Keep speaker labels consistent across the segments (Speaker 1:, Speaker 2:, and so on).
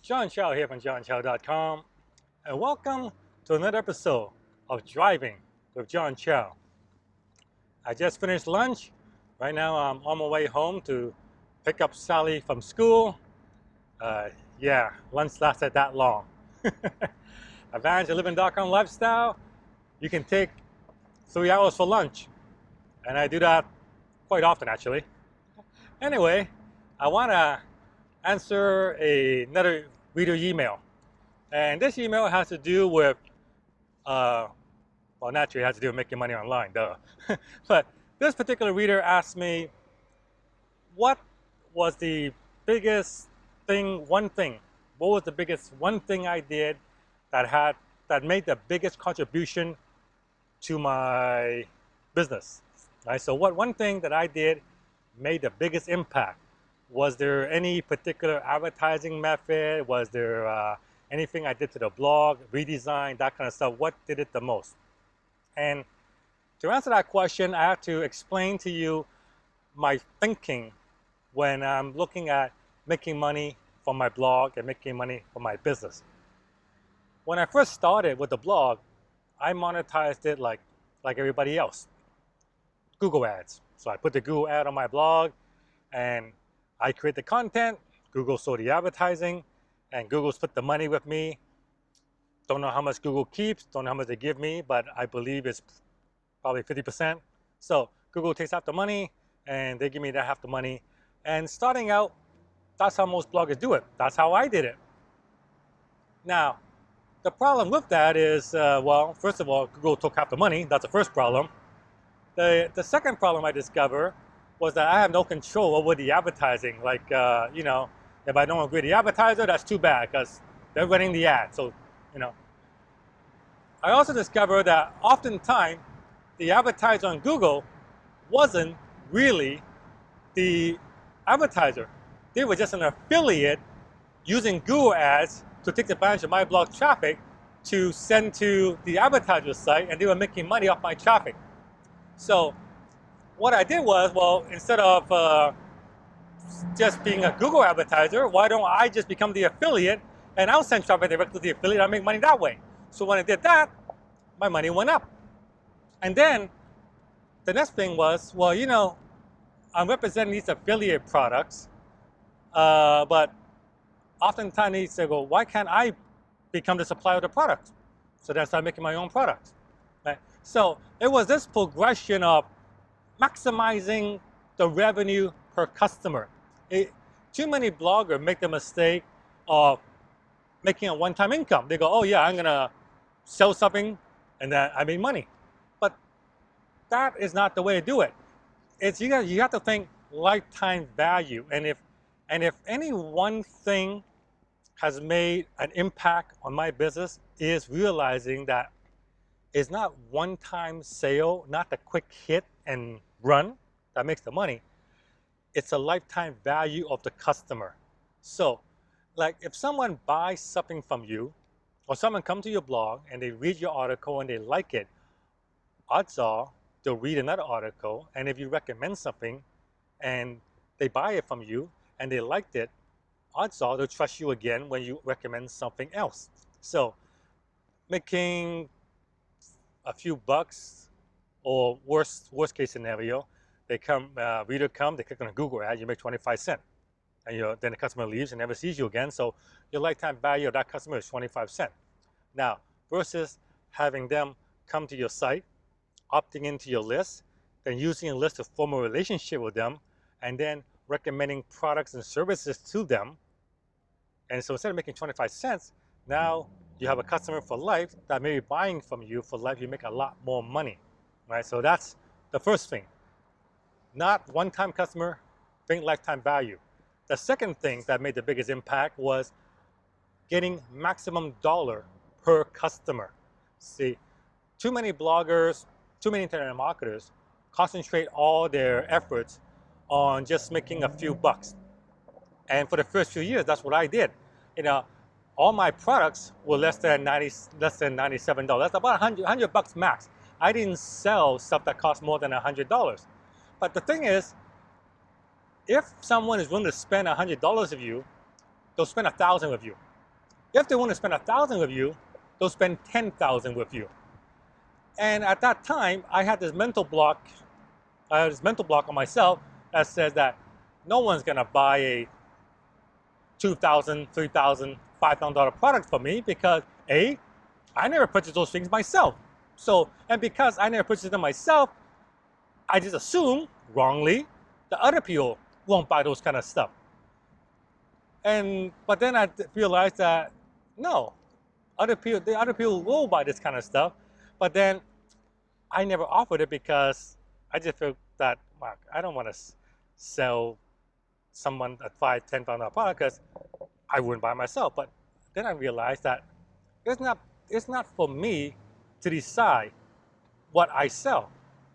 Speaker 1: John Chow here from johnchow.com, and welcome to another episode of Driving with John Chow. I just finished lunch. Right now I'm on my way home to pick up Sally from school. Yeah, lunch lasted that long. AdvanceLiving.com lifestyle, you can take 3 hours for lunch, and I do that quite often actually. Anyway, I want to answer another reader email. And this email has to do with, well, naturally it has to do with making money online, duh. But this particular reader asked me, what was the biggest thing, what was the biggest one thing I did that made the biggest contribution to my business, right? So what one thing that I did made the biggest impact? Was there any particular advertising method? Was there anything I did to the blog, redesign, that kind of stuff? What did it the most? And to answer that question, I have to explain to you my thinking when I'm looking at making money from my blog and making money from my business. When I first started with the blog, I monetized it like everybody else. Google ads. So I put the Google ad on my blog and I create the content, Google saw the advertising, and Google split the money with me. Don't know how much Google keeps, don't know how much they give me, but I believe it's probably 50%. So Google takes half the money and they give me that half the money. And starting out, that's how most bloggers do it. That's how I did it. Now, the problem with that is, well, first of all, Google took half the money. That's the first problem. The second problem I discovered was that I have no control over the advertising. Like, if I don't agree with the advertiser, that's too bad because they're running the ad. So, I also discovered that oftentimes the advertiser on Google wasn't really the advertiser. They were just an affiliate using Google ads to take advantage of my blog traffic to send to the advertiser's site, and they were making money off my traffic. So what I did was, well, instead of just being a Google advertiser, why don't I just become the affiliate and I'll send traffic directly to the affiliate, I'll make money that way. So when I did that, my money went up. And then the next thing was, well, I'm representing these affiliate products, but oftentimes they say, well, why can't I become the supplier of the product? So then I started making my own products. Right? So it was this progression of maximizing the revenue per customer. Too many bloggers make the mistake of making a one-time income. They go, oh yeah, I'm gonna sell something and then I made money. But that is not the way to do it. You have to think lifetime value. And if any one thing has made an impact on my business is realizing that it's not one-time sale, not the quick hit and run that makes the money. It's a lifetime value of the customer. So, like if someone buys something from you, or someone comes to your blog and they read your article and they like it, odds are they'll read another article, and if you recommend something and they buy it from you and they liked it, odds are they'll trust you again when you recommend something else. So, making a few bucks, or worst case scenario, they click on a Google ad, you make 25 cents. And then the customer leaves and never sees you again. So your lifetime value of that customer is 25 cents. Now, versus having them come to your site, opting into your list, then using a list to form a relationship with them, and then recommending products and services to them. And so instead of making 25 cents, now you have a customer for life that may be buying from you for life. You make a lot more money, right? So that's the first thing. Not one-time customer, think lifetime value. The second thing that made the biggest impact was getting maximum dollar per customer. See, too many bloggers, too many internet marketers concentrate all their efforts on just making a few bucks. And for the first few years, that's what I did. All my products were less than $97. That's about $100 bucks max. I didn't sell stuff that cost more than $100. But the thing is, if someone is willing to spend $100 with you, they'll spend $1,000 with you. If they want to spend 1,000 with you, they'll spend 10,000 with you. And at that time, I had this mental block. I had this mental block on myself that says that no one's gonna buy a $2,000, $3,000, $5,000 product for me because A, I never purchased those things myself. So, and because I never purchased them myself, I just assume wrongly that other people won't buy those kind of stuff. But then I realized that no, other people will buy this kind of stuff. But then I never offered it because I just felt that I don't want to sell someone a $5,000, $10,000 product because I wouldn't buy it myself. But then I realized that it's not for me to decide what I sell.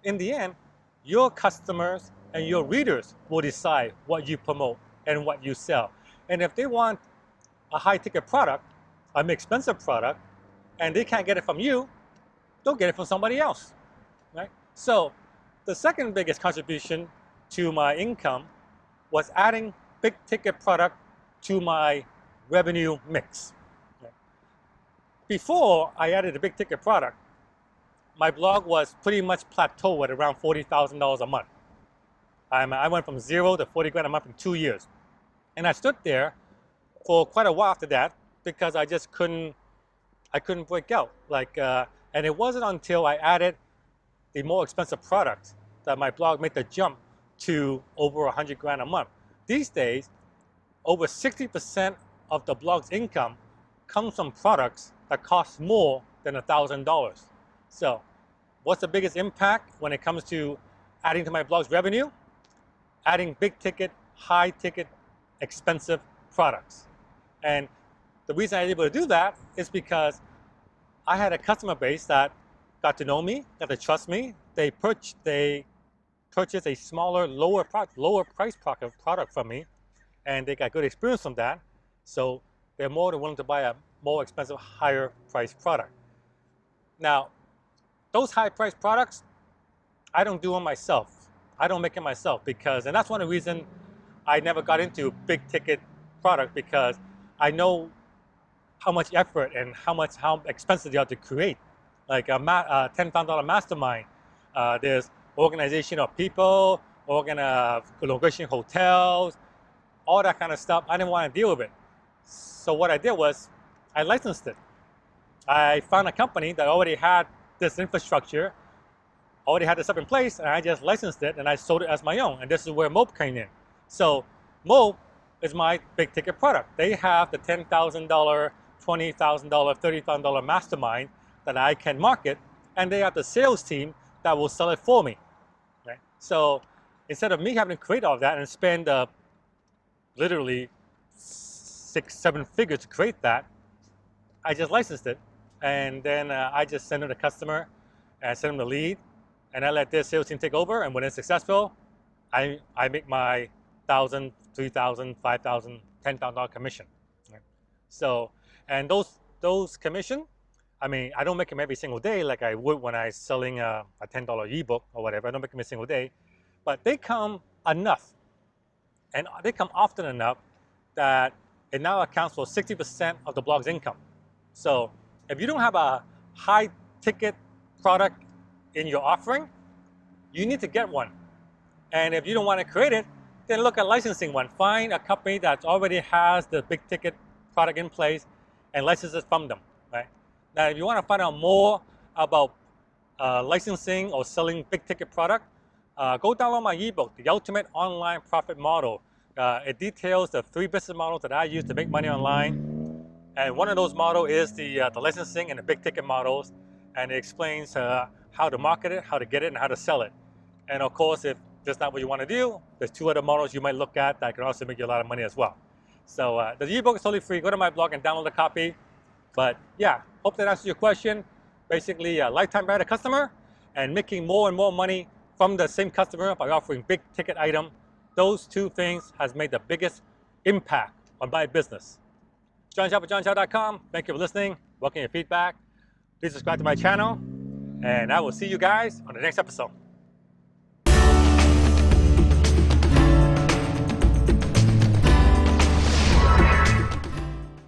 Speaker 1: In the end, your customers and your readers will decide what you promote and what you sell. And if they want a high-ticket product, an expensive product, and they can't get it from you, they'll get it from somebody else, right? So the second biggest contribution to my income was adding big-ticket product to my revenue mix. Before I added a big-ticket product, my blog was pretty much plateaued at around $40,000 a month. I went from 0 to 40 grand a month in 2 years. And I stood there for quite a while after that because I just couldn't break out. And it wasn't until I added the more expensive product that my blog made the jump to over 100 grand a month. These days, over 60% of the blog's income comes from products that cost more than $1,000. So what's the biggest impact when it comes to adding to my blog's revenue? Adding big ticket, high ticket, expensive products. And the reason I was able to do that is because I had a customer base that got to know me, got to trust me. They purchased a smaller, lower price product from me, and they got good experience from that. So they're more than willing to buy a more expensive, higher priced product. Now, those high priced products, I don't do them myself. I don't make it myself and that's one of the reasons I never got into big ticket product, because I know how much effort and how expensive they are to create. Like a $10,000 mastermind, there's organization of people, negotiating hotels, all that kind of stuff. I didn't want to deal with it. So what I did was I licensed it. I found a company that already had this infrastructure, already had this stuff in place, and I just licensed it and I sold it as my own. And this is where Mope came in. So Mope is my big ticket product. They have the $10,000, $20,000, $30,000 mastermind that I can market, and they have the sales team that will sell it for me. Right? So instead of me having to create all of that and spend literally 6-7 figures to create that, I just licensed it, and then I just send them the customer, and I send them the lead, and I let their sales team take over. And when it's successful, I make my $1,000, $3,000, $5,000, $10,000 commission. Right? So, and those commission, I mean, I don't make them every single day like I would when I'm selling a $10 ebook or whatever. I don't make them every single day, but they come enough, and they come often enough that it now accounts for 60% of the blog's income. So if you don't have a high ticket product in your offering, you need to get one. And if you don't want to create it, then look at licensing one. Find a company that already has the big ticket product in place and license it from them. Right? Now, if you want to find out more about licensing or selling big ticket product, go download my ebook, The Ultimate Online Profit Model. It details the 3 business models that I use to make money online. And one of those models is the licensing and the big ticket models. And it explains how to market it, how to get it, and how to sell it. And of course, if that's not what you want to do, there's 2 other models you might look at that can also make you a lot of money as well. So the ebook is totally free. Go to my blog and download a copy. But yeah, hope that answers your question. Basically, a lifetime better customer and making more and more money from the same customer by offering big ticket item. Those 2 things has made the biggest impact on my business. John Chow at johnchow.com. Thank you for listening. Welcome your feedback. Please subscribe to my channel, and I will see you guys on the next episode.